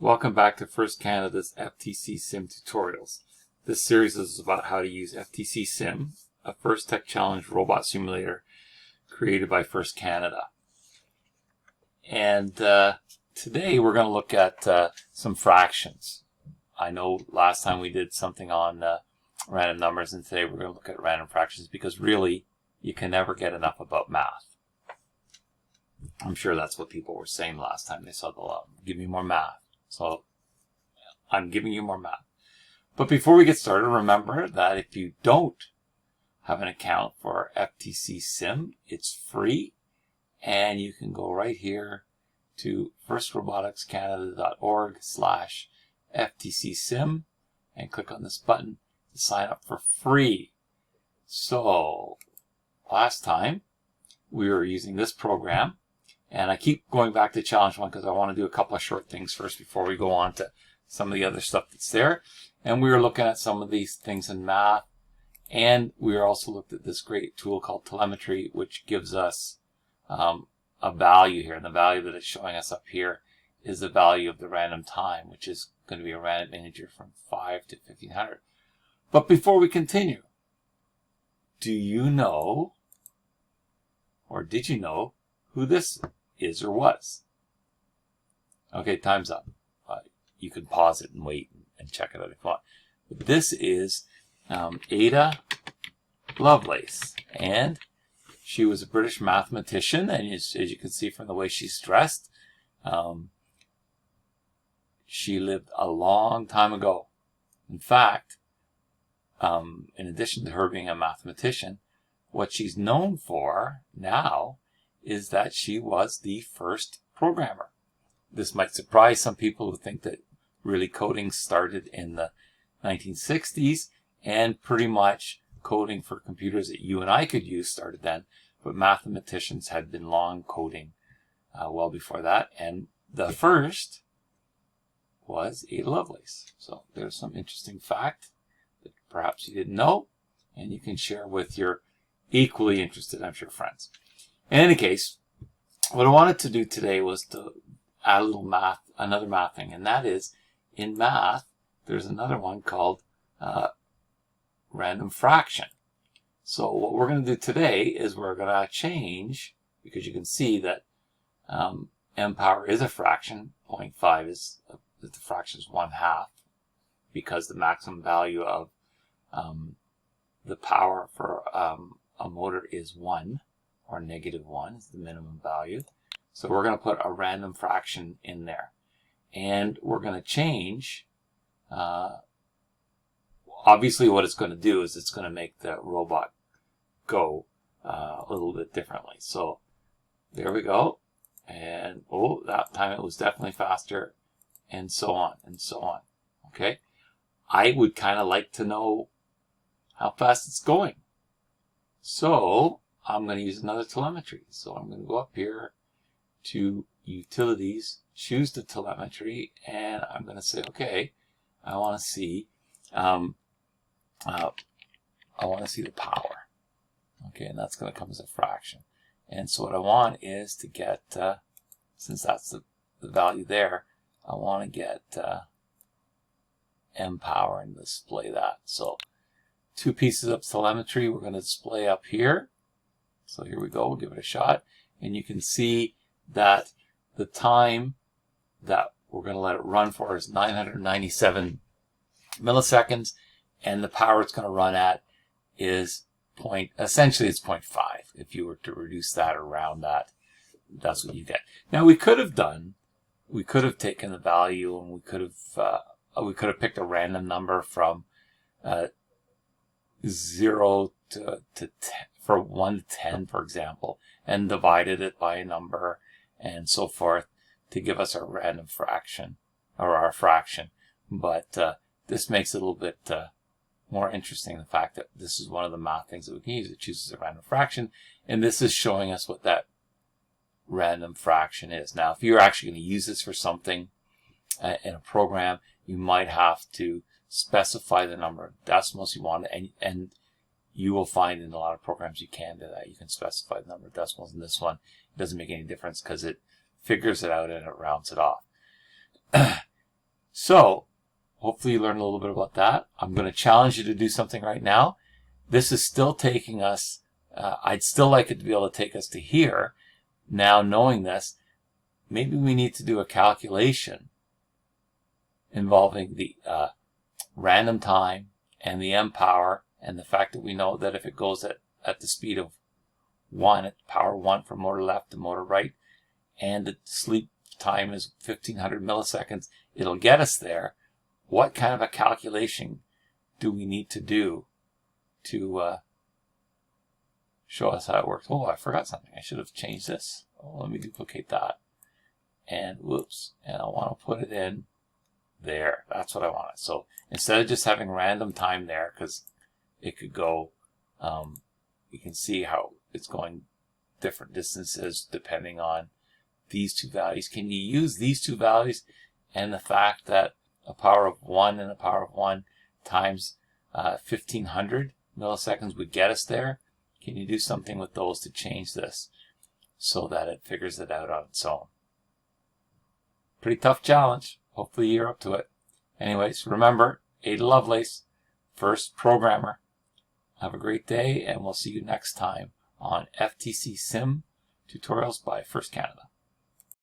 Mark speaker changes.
Speaker 1: Welcome back to First Canada's FTC Sim tutorials. This series is about how to use FTC Sim, a First Tech Challenge robot simulator created by First Canada. And today we're going to look at some fractions. I know last time we did something on random numbers, and today we're going to look at random fractions because really you can never get enough about math. I'm sure that's what people were saying last time they saw the law. Give me more math. So I'm giving you more math. But before we get started, remember that if you don't have an account for FTC Sim, it's free. And you can go right here to firstroboticscanada.org/FTC Sim and click on this button to sign up for free. So last time we were using this program. And I keep going back to challenge one because I want to do a couple of short things first before we go on to some of the other stuff that's there. And we were looking at some of these things in math. And we also looked at this great tool called telemetry, which gives us a value here. And the value that it's showing us up here is the value of the random time, which is going to be a random integer from 5 to 1500. But before we continue, do you know, or did you know, who this is or was? Okay, time's up. You can pause it and wait and check it out if you want. But this is Ada Lovelace, and she was a British mathematician, and as you can see from the way she's dressed, she lived a long time ago. In fact, in addition to her being a mathematician, what she's known for now is that she was the first programmer. This might surprise some people who think that really coding started in the 1960s, and pretty much coding for computers that you and I could use started then, but mathematicians had been long coding well before that, and the first was Ada Lovelace. So there's some interesting fact that perhaps you didn't know, and you can share with your equally interested, I'm sure, friends. In any case, what I wanted to do today was to add a little math, another math thing, and that is, in math, there's another one called random fraction. So what we're going to do today is we're going to change, because you can see that m power is a fraction, 0.5 is, the fraction is 1/2, because the maximum value of the power for a motor is 1. Or -1 is the minimum value. So we're going to put a random fraction in there. And we're going to change, obviously what it's going to do is it's going to make the robot go a little bit differently. So there we go. And oh, that time it was definitely faster, and so on and so on. Okay. I would kind of like to know how fast it's going. So I'm going to use another telemetry. So I'm going to go up here to Utilities, choose the telemetry, and I'm going to say, okay, I want to see the power. Okay, and that's going to come as a fraction. And so what I want is to get, since that's the value there, I want to get m power and display that. So 2 pieces of telemetry we're going to display up here. So here we go, we'll give it a shot. And you can see that the time that we're going to let it run for is 997 milliseconds. And the power it's going to run at is essentially it's 0.5. If you were to reduce that around that, that's what you get. Now we could have taken the value and we could have picked a random number from 0 to 10. For 1 to 10, for example, and divided it by a number and so forth to give us our random fraction, or our fraction. But this makes it a little bit more interesting, the fact that this is one of the math things that we can use. It chooses a random fraction, and this is showing us what that random fraction is. Now, if you're actually going to use this for something in a program, you might have to specify the number of decimals you want, and you will find in a lot of programs you can do that. You can specify the number of decimals. In this one, it doesn't make any difference because it figures it out and it rounds it off. So hopefully you learned a little bit about that. I'm going to challenge you to do something right now. This is still taking us, I'd still like it to be able to take us to here. Now knowing this, maybe we need to do a calculation involving the random time and the m power, and the fact that we know that if it goes at the speed of 1, at power 1 from motor left to motor right, and the sleep time is 1500 milliseconds, it'll get us there. What kind of a calculation do we need to do to show us how it works? Oh, I forgot something. I should have changed this. Oh, let me duplicate that. And whoops. And I want to put it in there. That's what I wanted. So instead of just having random time there, because it could go, you can see how it's going different distances depending on these two values. Can you use these two values and the fact that a power of 1 and a power of 1 times 1500 milliseconds would get us there? Can you do something with those to change this so that it figures it out on its own? Pretty tough challenge. Hopefully you're up to it. Anyways, remember, Ada Lovelace, first programmer. Have a great day, and we'll see you next time on FTC Sim Tutorials by First Canada.